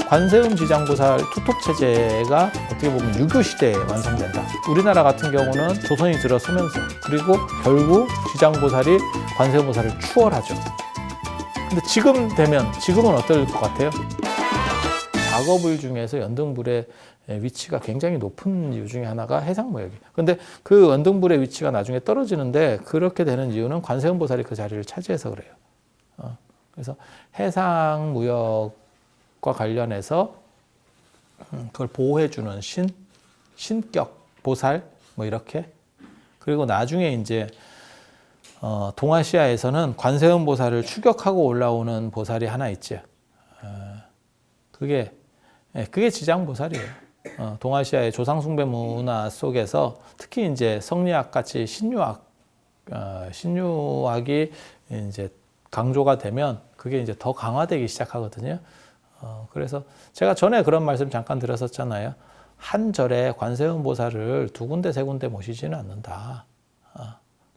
관세음 지장보살 투톱 체제가 어떻게 보면 유교 시대에 완성된다. 우리나라 같은 경우는 조선이 들어서면서, 그리고 결국 지장보살이 관세음보살을 추월하죠. 근데 지금은 어떨 것 같아요? 작업을 중에서 연등불의 위치가 굉장히 높은 이유 중에 하나가 해상무역이에요. 근데 그 연등불의 위치가 나중에 떨어지는데, 그렇게 되는 이유는 관세음보살이 그 자리를 차지해서 그래요. 그래서 해상무역과 관련해서 그걸 보호해주는 신격, 보살, 뭐 이렇게. 그리고 나중에 이제 동아시아에서는 관세음 보살을 추격하고 올라오는 보살이 하나 있죠. 그게 지장보살이에요. 동아시아의 조상숭배 문화 속에서 특히 이제 성리학 같이 신유학이 이제 강조가 되면 그게 이제 더 강화되기 시작하거든요. 그래서 제가 전에 그런 말씀 잠깐 드렸었잖아요. 한 절에 관세음 보살을 두 군데, 세 군데 모시지는 않는다.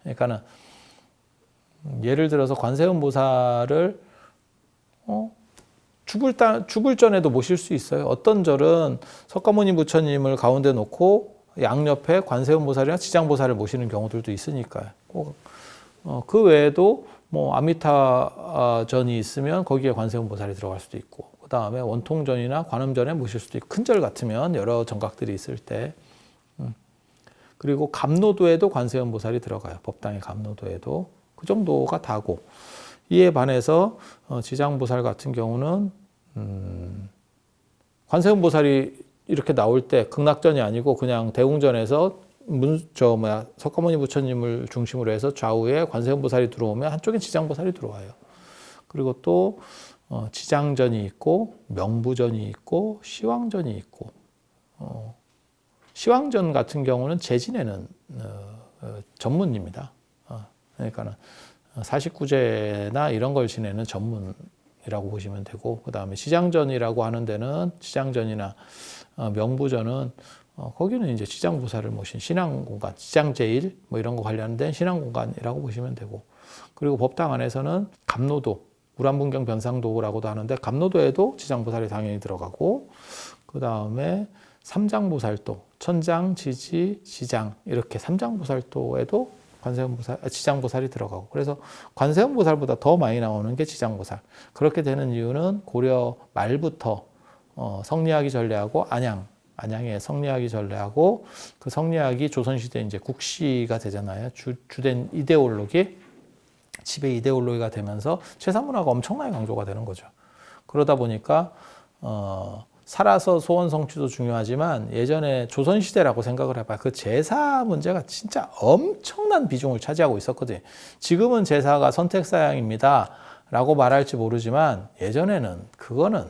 그러니까는 예를 들어서 관세음 보살을 죽을 전에도 모실 수 있어요. 어떤 절은 석가모니 부처님을 가운데 놓고 양옆에 관세음 보살이나 지장 보살을 모시는 경우들도 있으니까요. 그 외에도 뭐 아미타전이 있으면 거기에 관세음 보살이 들어갈 수도 있고, 그 다음에 원통전이나 관음전에 모실 수도 있고, 큰 절 같으면 여러 정각들이 있을 때, 그리고 감노도에도 관세음 보살이 들어가요. 법당의 감노도에도 그 정도가 다고, 이에 반해서 지장보살 같은 경우는 관세음 보살이 이렇게 나올 때 극락전이 아니고 그냥 대웅전에서 석가모니 부처님을 중심으로 해서 좌우에 관세음 보살이 들어오면 한쪽엔 지장보살이 들어와요. 그리고 또 지장전이 있고 명부전이 있고 시황전이 있고, 시황전 같은 경우는 재지내는 전문입니다. 그러니까는 49제나 이런 걸 지내는 전문이라고 보시면 되고, 그 다음에 시장전이라고 하는 데는 지장전이나 명부전은 거기는 이제 지장보살을 모신 신앙공간, 지장제일 뭐 이런 거 관련된 신앙공간이라고 보시면 되고, 그리고 법당 안에서는 감노도, 우람분경 변상도라고도 하는데 감노도에도 지장보살이 당연히 들어가고, 그 다음에 삼장보살도, 천장, 지지, 지장 이렇게 삼장보살도에도 지장보살이 들어가고, 그래서 관세음보살보다 더 많이 나오는 게 지장보살. 그렇게 되는 이유는 고려 말부터 성리학이 전래하고 안양의 성리학이 전래하고, 그 성리학이 조선시대 이제 국시가 되잖아요. 주된 이데올로기, 지배 이데올로기가 되면서 최상문화가 엄청나게 강조가 되는 거죠. 그러다 보니까 살아서 소원 성취도 중요하지만 예전에 조선시대라고 생각을 해봐요. 그 제사 문제가 진짜 엄청난 비중을 차지하고 있었거든요. 지금은 제사가 선택사양입니다 라고 말할지 모르지만, 예전에는 그거는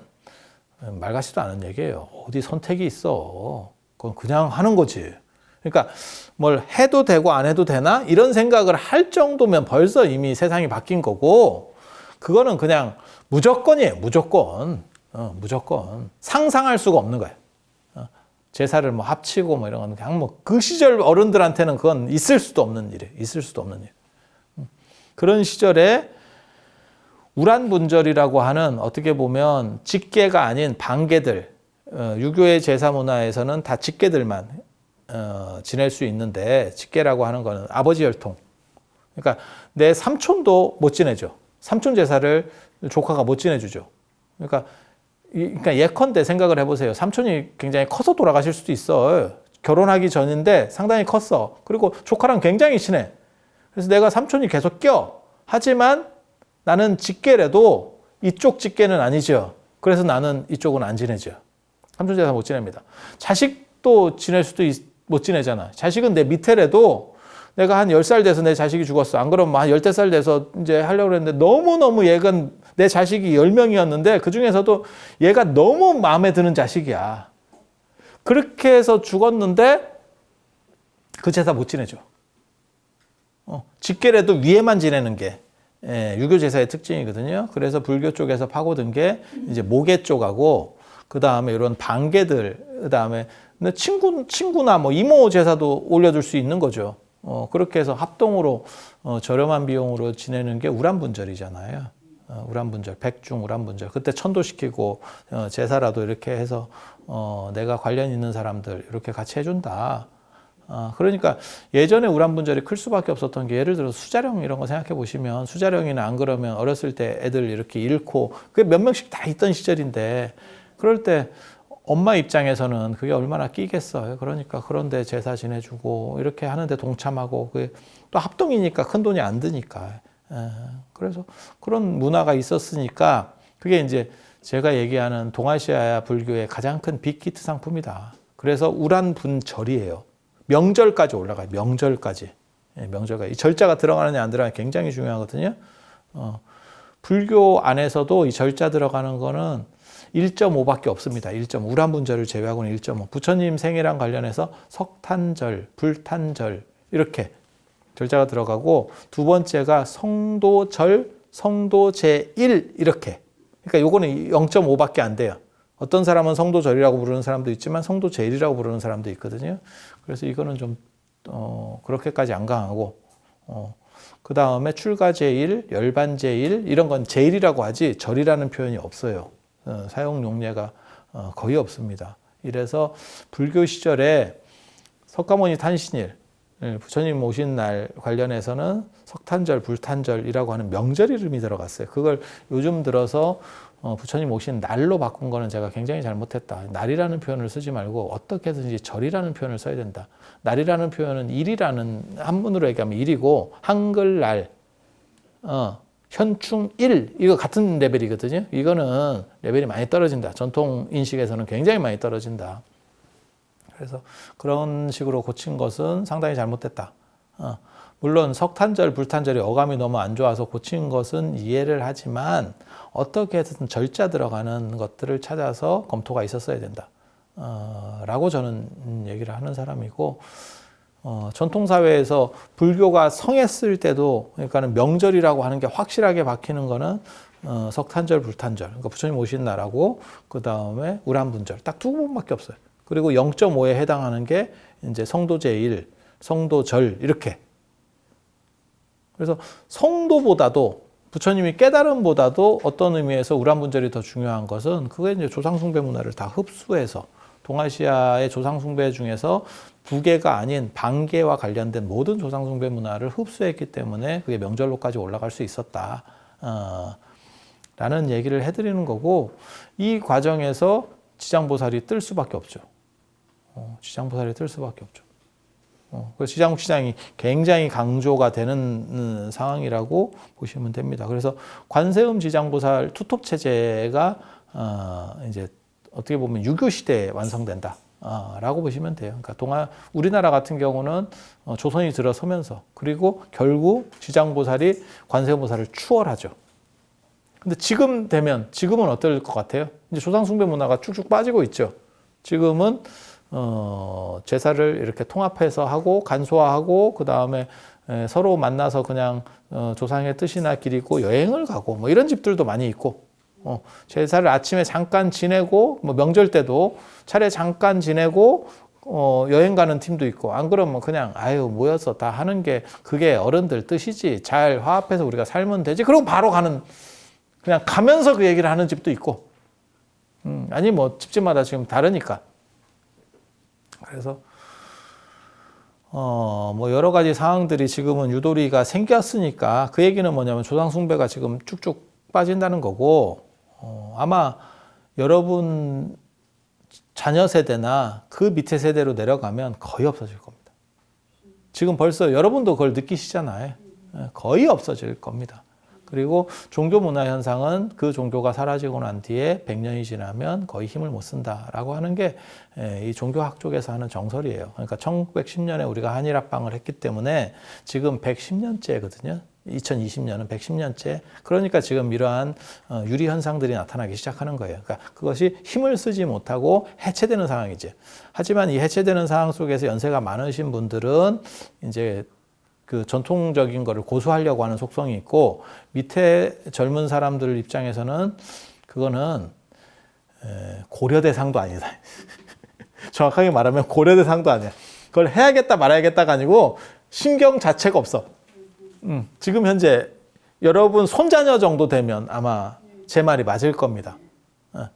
말 같지도 않은 얘기예요. 어디 선택이 있어. 그건 그냥 하는 거지. 그러니까 뭘 해도 되고 안 해도 되나? 이런 생각을 할 정도면 벌써 이미 세상이 바뀐 거고, 그거는 그냥 무조건이에요. 무조건. 무조건. 상상할 수가 없는 거예요. 제사를 뭐 합치고 뭐 이런 건 그냥 뭐 그 시절 어른들한테는 그건 있을 수도 없는 일이에요. 있을 수도 없는 일. 그런 시절에 우란분절이라고 하는, 어떻게 보면 직계가 아닌 반계들, 유교의 제사 문화에서는 다 직계들만 지낼 수 있는데, 직계라고 하는 거는 아버지 혈통. 그러니까 내 삼촌도 못 지내죠. 삼촌 제사를 조카가 못 지내주죠. 그러니까 예컨대 생각을 해보세요. 삼촌이 굉장히 커서 돌아가실 수도 있어. 결혼하기 전인데 상당히 컸어. 그리고 조카랑 굉장히 친해. 그래서 내가 삼촌이 계속 껴. 하지만 나는 직계래도 이쪽 직계는 아니죠. 그래서 나는 이쪽은 안 지내죠. 삼촌 제사 못 지냅니다. 자식도 지낼 수도 못 지내잖아. 자식은 내 밑에래도 내가 한 10살 돼서 내 자식이 죽었어. 안 그러면 한 15살 돼서 이제 하려고 했는데, 너무너무 얘가, 내 자식이 10명이었는데 그 중에서도 얘가 너무 마음에 드는 자식이야. 그렇게 해서 죽었는데 그 제사 못 지내죠. 직계래도 위에만 지내는 게 유교 제사의 특징이거든요. 그래서 불교 쪽에서 파고든 게 이제 모계 쪽하고, 그 다음에 이런 반계들, 그 다음에 친구나 뭐 이모 제사도 올려줄 수 있는 거죠. 그렇게 해서 합동으로 저렴한 비용으로 지내는 게 우란분절이잖아요. 우란분절, 백중 우란분절. 그때 천도시키고 제사라도 이렇게 해서 내가 관련 있는 사람들 이렇게 같이 해준다. 그러니까 예전에 우란분절이 클 수밖에 없었던 게 예를 들어 수자령 이런 거 생각해 보시면 수자령이나 안 그러면 어렸을 때 애들 이렇게 잃고 그게 몇 명씩 다 있던 시절인데 그럴 때 엄마 입장에서는 그게 얼마나 끼겠어요. 그러니까 그런데 제사 지내주고 이렇게 하는데 동참하고 그게 또 합동이니까 큰 돈이 안 드니까. 그래서 그런 문화가 있었으니까 그게 이제 제가 얘기하는 동아시아 불교의 가장 큰 빅히트 상품이다. 그래서 우란분절이에요. 명절까지 올라가요. 명절까지. 명절까지. 이 절자가 들어가느냐 안 들어가느냐 굉장히 중요하거든요. 불교 안에서도 이 절자 들어가는 거는 1.5밖에 없습니다. 1.5. 우란분절을 제외하고는 1.5. 부처님 생일랑 관련해서 석탄절, 불탄절 이렇게 절자가 들어가고 두 번째가 성도절, 성도제1 이렇게. 그러니까 요거는 0.5밖에 안 돼요. 어떤 사람은 성도절이라고 부르는 사람도 있지만 성도제1이라고 부르는 사람도 있거든요. 그래서 이거는 좀 그렇게까지 안 강하고 그 다음에 출가제1, 열반제1 이런 건 제일이라고 하지 절이라는 표현이 없어요. 사용 용례가 거의 없습니다. 이래서 불교 시절에 석가모니 탄신일, 부처님 오신 날 관련해서는 석탄절, 불탄절이라고 하는 명절 이름이 들어갔어요. 그걸 요즘 들어서 부처님 오신 날로 바꾼 거는 제가 굉장히 잘못했다. 날이라는 표현을 쓰지 말고 어떻게든지 절이라는 표현을 써야 된다. 날이라는 표현은 일이라는 한문으로 얘기하면 일이고 한글날, 현충일 이거 같은 레벨이거든요. 이거는 레벨이 많이 떨어진다. 전통 인식에서는 굉장히 많이 떨어진다. 그래서 그런 식으로 고친 것은 상당히 잘못됐다. 물론 석탄절, 불탄절이 어감이 너무 안 좋아서 고친 것은 이해를 하지만 어떻게든 절자 들어가는 것들을 찾아서 검토가 있었어야 된다. 라고 저는 얘기를 하는 사람이고 전통사회에서 불교가 성했을 때도 그러니까는 명절이라고 하는 게 확실하게 박히는 거는 석탄절, 불탄절. 그러니까 부처님 오신 날하고 그 다음에 우란분절 딱 두 번밖에 없어요. 그리고 0.5에 해당하는 게 이제 성도제1, 성도절 이렇게. 그래서 성도보다도 부처님이 깨달음보다도 어떤 의미에서 우란분절이 더 중요한 것은 그게 이제 조상숭배 문화를 다 흡수해서 동아시아의 조상숭배 중에서 부계가 아닌 방계와 관련된 모든 조상숭배 문화를 흡수했기 때문에 그게 명절로까지 올라갈 수 있었다. 라는 얘기를 해드리는 거고 이 과정에서 지장보살이 뜰 수밖에 없죠. 지장보살이 뜰 수밖에 없죠. 그래서 지장시장이 굉장히 강조가 되는 상황이라고 보시면 됩니다. 그래서 관세음 지장보살 투톱 체제가 이제 어떻게 보면 유교 시대에 완성된다. 라고 보시면 돼요. 그러니까 우리나라 같은 경우는 조선이 들어서면서 그리고 결국 지장보살이 관세음보살을 추월하죠. 근데 지금은 어떨 것 같아요? 이제 조상숭배 문화가 쭉쭉 빠지고 있죠. 지금은 제사를 이렇게 통합해서 하고 간소화하고 그 다음에 서로 만나서 그냥 조상의 뜻이나 기리고 여행을 가고 뭐 이런 집들도 많이 있고 제사를 아침에 잠깐 지내고 뭐 명절 때도 차례 잠깐 지내고 여행 가는 팀도 있고 안 그러면 그냥 모여서 다 하는 게 그게 어른들 뜻이지 잘 화합해서 우리가 살면 되지 그러고 바로 가는 그냥 가면서 그 얘기를 하는 집도 있고 아니 뭐 집집마다 지금 다르니까 그래서 뭐 여러 가지 상황들이 지금은 유도리가 생겼으니까 그 얘기는 뭐냐면 조상숭배가 지금 쭉쭉 빠진다는 거고 아마 여러분 자녀 세대나 그 밑에 세대로 내려가면 거의 없어질 겁니다. 지금 벌써 여러분도 그걸 느끼시잖아요. 거의 없어질 겁니다. 그리고 종교 문화 현상은 그 종교가 사라지고 난 뒤에 100년이 지나면 거의 힘을 못 쓴다라고 하는 게 이 종교학 쪽에서 하는 정설이에요. 그러니까 1910년에 우리가 한일합방을 했기 때문에 지금 110년째거든요. 2020년은 110년째. 그러니까 지금 이러한 유리 현상들이 나타나기 시작하는 거예요. 그러니까 그것이 힘을 쓰지 못하고 해체되는 상황이지. 하지만 이 해체되는 상황 속에서 연세가 많으신 분들은 이제 그 전통적인 거를 고수하려고 하는 속성이 있고 밑에 젊은 사람들 입장에서는 그거는 고려 대상도 아니다. 정확하게 말하면 고려 대상도 아니야. 그걸 해야겠다 말아야겠다가 아니고 신경 자체가 없어. 지금 현재 여러분 손자녀 정도 되면 아마 제 말이 맞을 겁니다.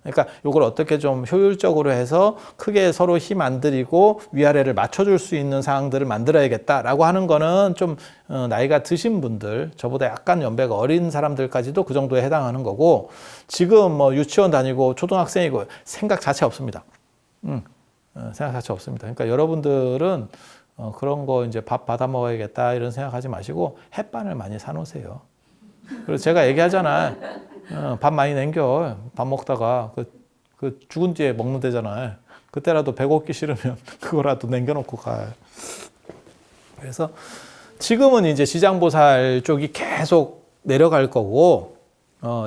그러니까 이걸 어떻게 좀 효율적으로 해서 크게 서로 힘 안 들이고 위아래를 맞춰줄 수 있는 상황들을 만들어야겠다라고 하는 거는 좀 나이가 드신 분들, 저보다 약간 연배가 어린 사람들까지도 그 정도에 해당하는 거고, 지금 뭐 유치원 다니고 초등학생이고 생각 자체 없습니다. 생각 자체 없습니다. 그러니까 여러분들은 그런 거 이제 밥 받아 먹어야겠다 이런 생각하지 마시고 햇반을 많이 사놓으세요. 그래서 제가 얘기하잖아요. 밥 많이 남겨. 밥 먹다가 그 죽은 뒤에 먹는 데잖아요. 그때라도 배고프기 싫으면 그거라도 남겨놓고 가요. 그래서 지금은 이제 지장보살 쪽이 계속 내려갈 거고,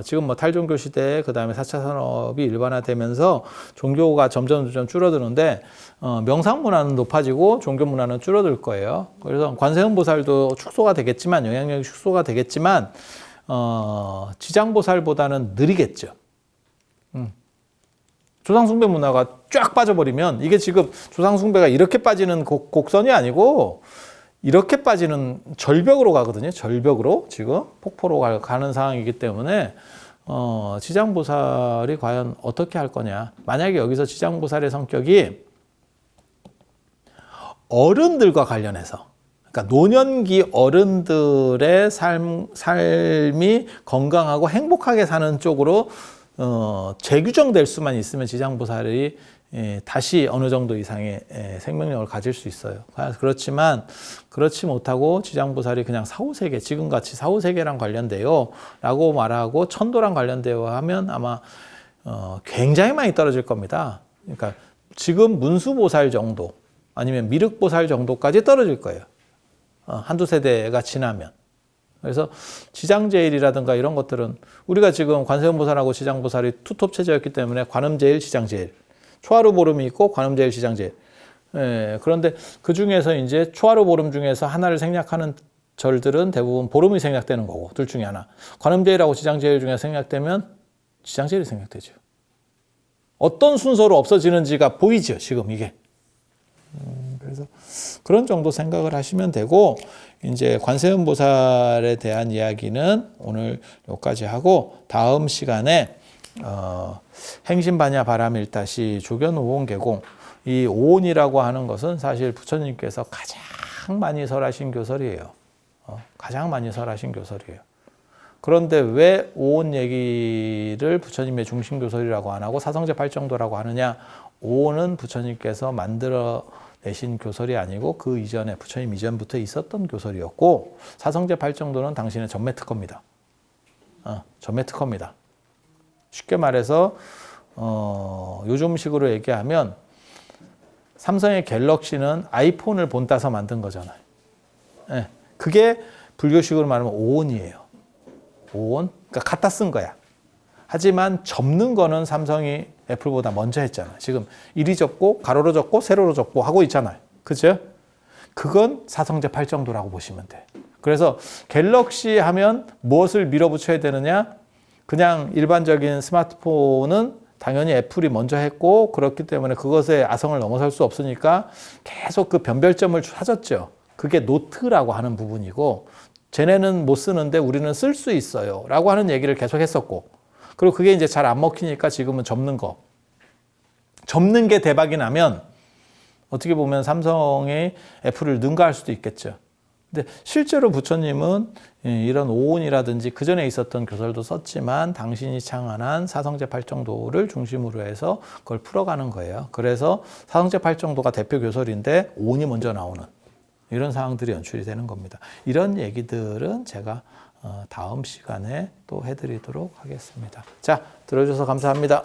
지금 뭐 탈종교 시대, 그 다음에 4차 산업이 일반화되면서 종교가 점점 줄어드는데, 명상문화는 높아지고 종교문화는 줄어들 거예요. 그래서 관세음보살도 축소가 되겠지만, 영향력이 축소가 되겠지만, 지장보살보다는 느리겠죠. 조상숭배 문화가 쫙 빠져버리면, 이게 지금 조상숭배가 이렇게 빠지는 곡선이 아니고 이렇게 빠지는 절벽으로 가거든요. 절벽으로 지금 폭포로 가는 상황이기 때문에 지장보살이 과연 어떻게 할 거냐. 만약에 여기서 지장보살의 성격이 어른들과 관련해서, 그러니까 노년기 어른들의 삶이 건강하고 행복하게 사는 쪽으로 재규정될 수만 있으면 지장보살이 다시 어느 정도 이상의 생명력을 가질 수 있어요. 그렇지만 그렇지 못하고 지장보살이 그냥 사후세계, 지금같이 사후세계랑 관련돼요 라고 말하고 천도랑 관련돼요 하면 아마 굉장히 많이 떨어질 겁니다. 그러니까 지금 문수보살 정도 아니면 미륵보살 정도까지 떨어질 거예요. 한두 세대가 지나면. 그래서 지장제일이라든가 이런 것들은 우리가 지금 관세음보살하고 지장보살이 투톱 체제였기 때문에 관음제일, 지장제일, 초하루보름이 있고 관음제일, 지장제일. 그런데 그 중에서 이제 초하루보름 중에서 하나를 생략하는 절들은 대부분 보름이 생략되는 거고, 둘 중에 하나. 관음제일하고 지장제일 중에 생략되면 지장제일이 생략되죠. 어떤 순서로 없어지는지가 보이죠, 지금 이게. 그래서 그런 정도 생각을 하시면 되고, 이제 관세음보살에 대한 이야기는 오늘 여기까지 하고, 다음 시간에 행신반야 바람일다시 조견 오온계공, 이 오온이라고 하는 것은 사실 부처님께서 가장 많이 설하신 교설이에요. 가장 많이 설하신 교설이에요. 그런데 왜 오온 얘기를 부처님의 중심교설이라고 안 하고 사성제 팔정도라고 하느냐? 오온은 부처님께서 만들어 내신 교설이 아니고 그 이전에 부처님 이전부터 있었던 교설이었고, 사성제 팔정도는 당신의 전매특허입니다. 전매특허입니다. 쉽게 말해서 요즘식으로 얘기하면 삼성의 갤럭시는 아이폰을 본따서 만든 거잖아요. 그게 불교식으로 말하면 오온이에요. 오온, 그러니까 갖다 쓴 거야. 하지만 접는 거는 삼성이 애플보다 먼저 했잖아요. 지금 이리 접고 가로로 접고 세로로 접고 하고 있잖아요. 그죠? 그건 사성제 팔정도라고 보시면 돼. 그래서 갤럭시 하면 무엇을 밀어붙여야 되느냐? 그냥 일반적인 스마트폰은 당연히 애플이 먼저 했고, 그렇기 때문에 그것의 아성을 넘어설 수 없으니까 계속 그 변별점을 찾았죠. 그게 노트라고 하는 부분이고, 쟤네는 못 쓰는데 우리는 쓸 수 있어요 라고 하는 얘기를 계속 했었고, 그리고 그게 이제 잘 안 먹히니까 지금은 접는 거. 접는 게 대박이 나면 어떻게 보면 삼성이 애플을 능가할 수도 있겠죠. 근데 실제로 부처님은 이런 오온이라든지 그 전에 있었던 교설도 썼지만 당신이 창안한 사성제 팔정도를 중심으로 해서 그걸 풀어가는 거예요. 그래서 사성제 팔정도가 대표 교설인데 오온이 먼저 나오는 이런 상황들이 연출이 되는 겁니다. 이런 얘기들은 제가 다음 시간에 또 해드리도록 하겠습니다. 자, 들어주셔서 감사합니다.